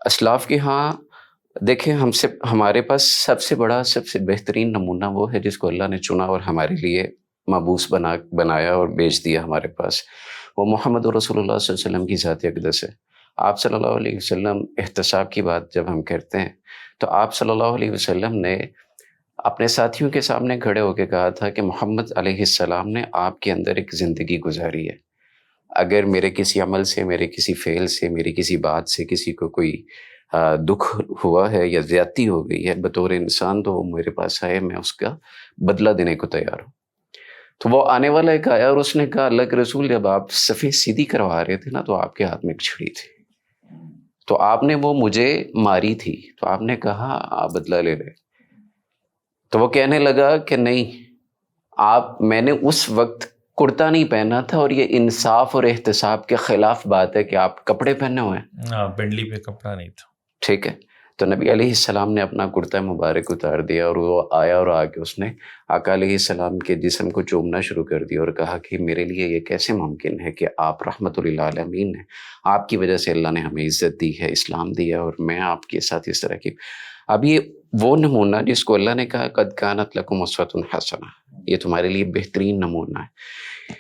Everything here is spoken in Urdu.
اسلاف کے ہاں دیکھیں ہمارے پاس سب سے بڑا سب سے بہترین نمونہ وہ ہے جس کو اللہ نے چنا اور ہمارے لیے مبعوث بنایا اور بیچ دیا ہمارے پاس، وہ محمد رسول اللہ صلی اللہ علیہ وسلم کی ذات اقدس ہے۔ آپ صلی اللہ علیہ وسلم احتساب کی بات جب ہم کرتے ہیں تو آپ صلی اللہ علیہ وسلم نے اپنے ساتھیوں کے سامنے کھڑے ہو کے کہا تھا کہ محمد علیہ السلام نے آپ کے اندر ایک زندگی گزاری ہے، اگر میرے کسی عمل سے، میرے کسی فعل سے، میری کسی بات سے کسی کو کوئی دکھ ہوا ہے یا زیادتی ہو گئی ہے بطور انسان، تو وہ میرے پاس آئے، میں اس کا بدلہ دینے کو تیار ہوں۔ تو وہ آنے والا ایک آیا اور اس نے کہا اللہ کے رسول جب آپ صفیں سیدھی کروا رہے تھے نا تو آپ کے ہاتھ میں ایک چھڑی تھی، تو آپ نے وہ مجھے ماری تھی، تو آپ نے کہا آپ بدلہ لے لے۔ تو وہ کہنے لگا کہ نہیں، میں نے اس وقت کرتا نہیں پہنا تھا، اور یہ انصاف اور احتساب کے خلاف بات ہے کہ آپ کپڑے پہنے ہوئے ہیں۔ ہاں، پنڈلی پہ کپڑا نہیں تھا، ٹھیک ہے، تو نبی علیہ السلام نے اپنا کرتا مبارک اتار دیا اور وہ آیا اور آ کے اس نے آقا علیہ السلام کے جسم کو چومنا شروع کر دیا اور کہا کہ میرے لیے یہ کیسے ممکن ہے کہ آپ رحمت للعالمین ہیں، آپ کی وجہ سے اللہ نے ہمیں عزت دی ہے، اسلام دیا، اور میں آپ کے ساتھ اس طرح کی۔ اب یہ وہ نمونہ جس کو اللہ نے کہا قد کانت لکم اسوۃ حسنہ، یہ تمہارے لیے بہترین نمونہ ہے۔